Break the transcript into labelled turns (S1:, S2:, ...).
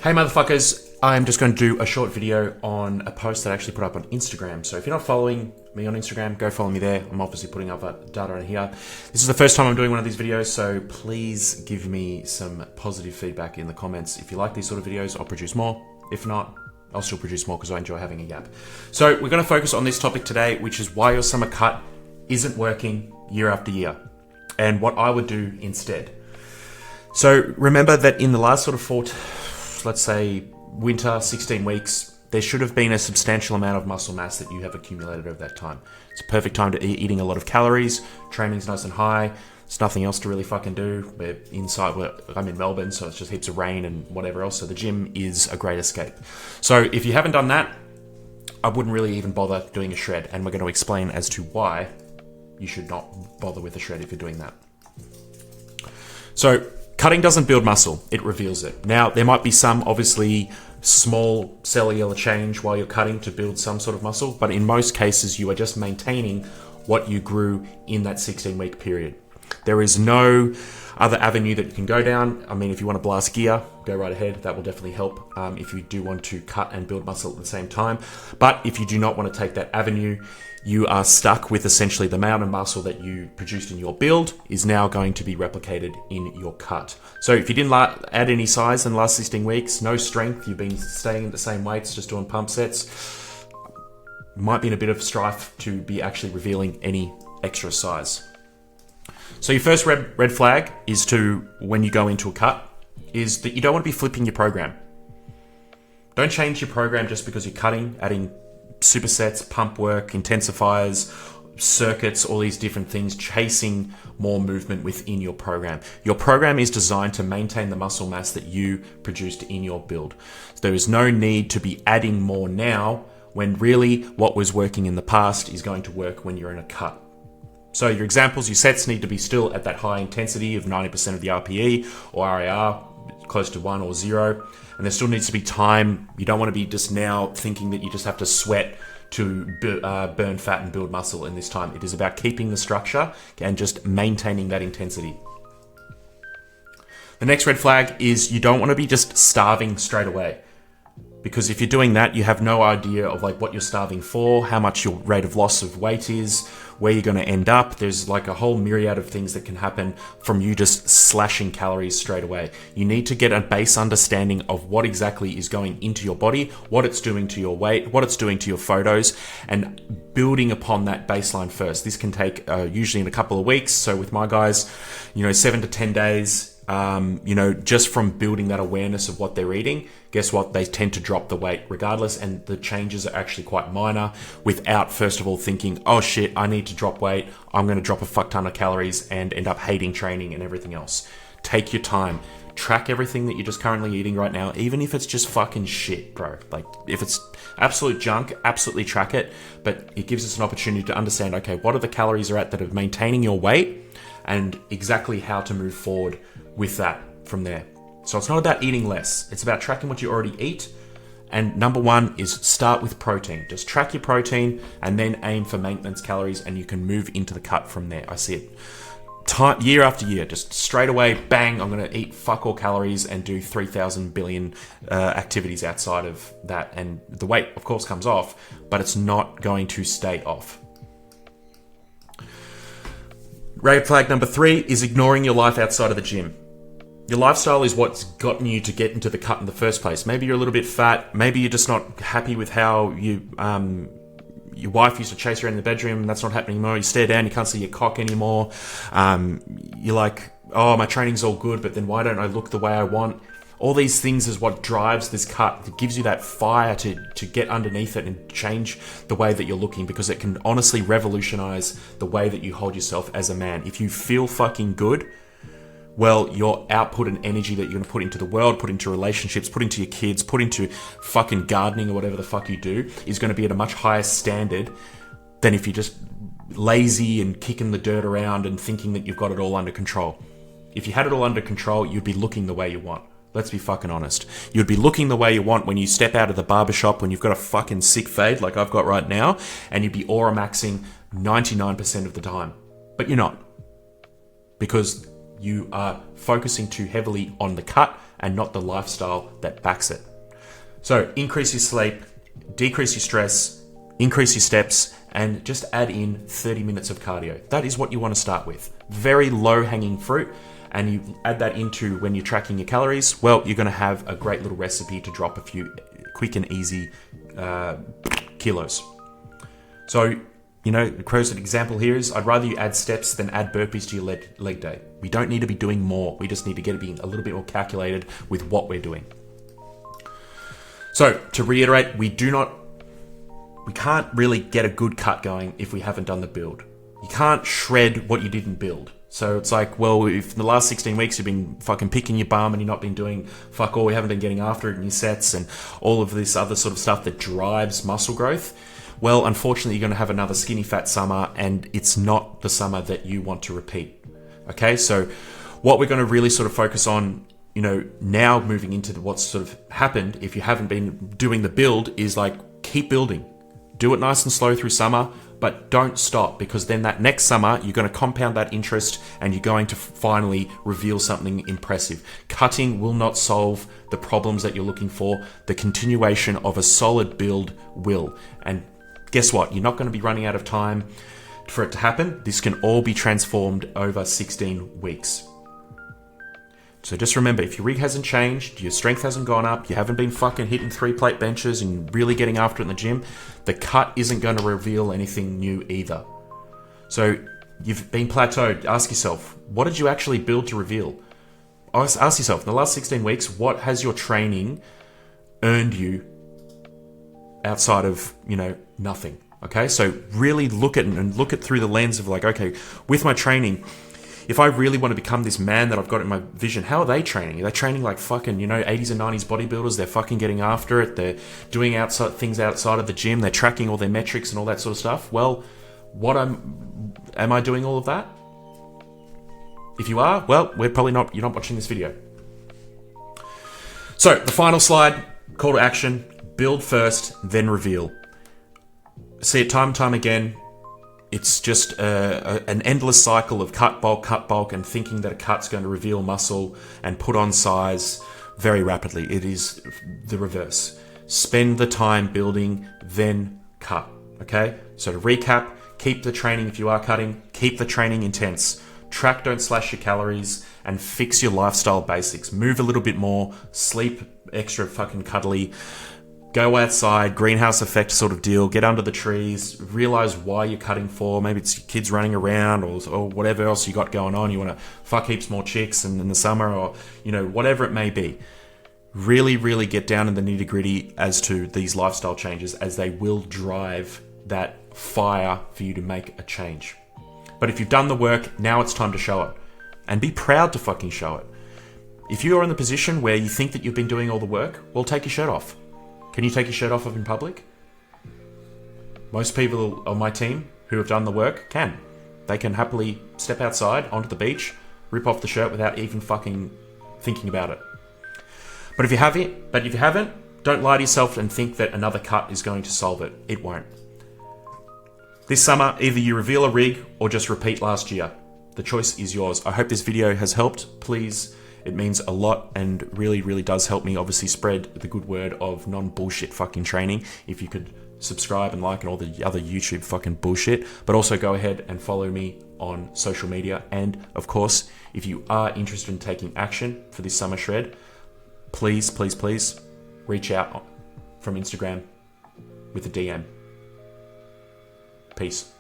S1: Hey motherfuckers, I'm just going to do a short video on a post that I actually put up on Instagram. So if you're not following me on Instagram, go follow me there. I'm obviously putting up data on here. This is the first time I'm doing one of these videos, so please give me some positive feedback in the comments. If you like these sort of videos, I'll produce more. If not, I'll still produce more because I enjoy having a yap. So we're going to focus on this topic today, which is why your summer cut isn't working year after year and what I would do instead. So remember that in the last sort of let's say winter, 16 weeks, there should have been a substantial amount of muscle mass that you have accumulated over that time. It's a perfect time to eating a lot of calories, training's nice and high, there's nothing else to really fucking do. I'm in Melbourne, so it's just heaps of rain and whatever else, so the gym is a great escape. So if you haven't done that, I wouldn't really even bother doing a shred, and we're going to explain as to why you should not bother with a shred if you're doing that. So cutting doesn't build muscle, it reveals it. Now, there might be some obviously small cellular change while you're cutting to build some sort of muscle, but in most cases, you are just maintaining what you grew in that 16-week period. There is no other avenue that you can go down. I mean, if you want to blast gear, go right ahead. That will definitely help if you do want to cut and build muscle at the same time. But if you do not want to take that avenue, you are stuck with essentially the amount of muscle that you produced in your build is now going to be replicated in your cut. So if you didn't add any size in the last 16 weeks, no strength, you've been staying at the same weights, just doing pump sets, might be in a bit of strife to be actually revealing any extra size. So your first red flag is when you go into a cut, is that you don't want to be flipping your program. Don't change your program just because you're cutting, adding supersets, pump work, intensifiers, circuits, all these different things, chasing more movement within your program. Your program is designed to maintain the muscle mass that you produced in your build. There is no need to be adding more now when really what was working in the past is going to work when you're in a cut. So your examples, your sets need to be still at that high intensity of 90% of the RPE or RAR, close to 1 or 0. And there still needs to be time. You don't want to be just now thinking that you just have to sweat to burn fat and build muscle in this time. It is about keeping the structure and just maintaining that intensity. The next red flag is you don't want to be just starving straight away. Because if you're doing that, you have no idea of like what you're starving for, how much your rate of loss of weight is, where you're going to end up. There's like a whole myriad of things that can happen from you just slashing calories straight away. You need to get a base understanding of what exactly is going into your body, what it's doing to your weight, what it's doing to your photos, and building upon that baseline first. This can take usually in a couple of weeks. So with my guys, 7 to 10 days, just from building that awareness of what they're eating, guess what? They tend to drop the weight regardless, and the changes are actually quite minor without, first of all, thinking, oh shit, I need to drop weight. I'm going to drop a fuck ton of calories and end up hating training and everything else. Take your time. Track everything that you're just currently eating right now, even if it's just fucking shit, bro. Like, if it's absolute junk, absolutely track it, but it gives us an opportunity to understand, okay, what are the calories are at that are maintaining your weight and exactly how to move forward with that from there. So it's not about eating less. It's about tracking what you already eat. And number one is start with protein. Just track your protein and then aim for maintenance calories, and you can move into the cut from there. I see it year after year, just straight away, bang, I'm going to eat fuck all calories and do 3,000 billion activities outside of that. And the weight, of course, comes off, but it's not going to stay off. Red flag number 3 is ignoring your life outside of the gym. Your lifestyle is what's gotten you to get into the cut in the first place. Maybe you're a little bit fat. Maybe you're just not happy with how your wife used to chase you around in the bedroom. That's not happening anymore. You stare down, you can't see your cock anymore. You're like, oh, my training's all good, but then why don't I look the way I want? All these things is what drives this cut. It gives you that fire to get underneath it and change the way that you're looking, because it can honestly revolutionize the way that you hold yourself as a man. If you feel fucking good, well, your output and energy that you're going to put into the world, put into relationships, put into your kids, put into fucking gardening or whatever the fuck you do is going to be at a much higher standard than if you're just lazy and kicking the dirt around and thinking that you've got it all under control. If you had it all under control, you'd be looking the way you want. Let's be fucking honest. You'd be looking the way you want when you step out of the barbershop when you've got a fucking sick fade like I've got right now, and you'd be aura maxing 99% of the time. But you're not. Because you are focusing too heavily on the cut and not the lifestyle that backs it. So increase your sleep, decrease your stress, increase your steps, and just add in 30 minutes of cardio. That is what you want to start with. Very low hanging fruit. And you add that into when you're tracking your calories, well, you're going to have a great little recipe to drop a few quick and easy kilos. So, you know, the closest example here is I'd rather you add steps than add burpees to your leg day. We don't need to be doing more. We just need to get it being a little bit more calculated with what we're doing. So to reiterate, we can't really get a good cut going if we haven't done the build. You can't shred what you didn't build. So it's like, well, if in the last 16 weeks you've been fucking picking your bum and you've not been doing fuck all, we haven't been getting after it in your sets and all of this other sort of stuff that drives muscle growth, well, unfortunately, you're going to have another skinny fat summer, and it's not the summer that you want to repeat. Okay, so what we're going to really sort of focus on, you know, now moving into what's sort of happened, if you haven't been doing the build, is like keep building. Do it nice and slow through summer, but don't stop, because then that next summer, you're going to compound that interest and you're going to finally reveal something impressive. Cutting will not solve the problems that you're looking for. The continuation of a solid build will. And guess what? You're not going to be running out of time for it to happen. This can all be transformed over 16 weeks. So just remember, if your rig hasn't changed, your strength hasn't gone up, you haven't been fucking hitting 3-plate benches and really getting after it in the gym, the cut isn't going to reveal anything new either. So you've been plateaued. Ask yourself, what did you actually build to reveal? Ask yourself, in the last 16 weeks, what has your training earned you outside of, you know, nothing? Okay, so really look at it and look at through the lens of like, okay, with my training, if I really want to become this man that I've got in my vision, how are they training? Are they training like fucking, you know, 80s and 90s bodybuilders? They're fucking getting after it. They're doing things outside of the gym. They're tracking all their metrics and all that sort of stuff. Well, am I doing all of that? If you are, well, you're not watching this video. So the final slide, call to action, build first, then reveal. See it time and time again. It's just an endless cycle of cut, bulk, and thinking that a cut's going to reveal muscle and put on size very rapidly. It is the reverse. Spend the time building, then cut. Okay? So to recap, keep the training if you are cutting, keep the training intense. Track, don't slash your calories, and fix your lifestyle basics. Move a little bit more, sleep extra fucking cuddly. Go outside, greenhouse effect sort of deal, get under the trees, realize why you're cutting for. Maybe it's your kids running around or whatever else you got going on. You want to fuck heaps more chicks in the summer, or, you know, whatever it may be. Really, really get down in the nitty gritty as to these lifestyle changes, as they will drive that fire for you to make a change. But if you've done the work, now it's time to show it. And be proud to fucking show it. If you are in the position where you think that you've been doing all the work, well, take your shirt off. Can you take your shirt off in public? Most people on my team who have done the work can. They can happily step outside onto the beach, rip off the shirt without even fucking thinking about it. But if you haven't, don't lie to yourself and think that another cut is going to solve it. It won't. This summer, either you reveal a rig or just repeat last year. The choice is yours. I hope this video has helped. Please, it means a lot and really, really does help me obviously spread the good word of non-bullshit fucking training. If you could subscribe and like and all the other YouTube fucking bullshit, but also go ahead and follow me on social media. And of course, if you are interested in taking action for this summer shred, please, please, please reach out from Instagram with a DM. Peace.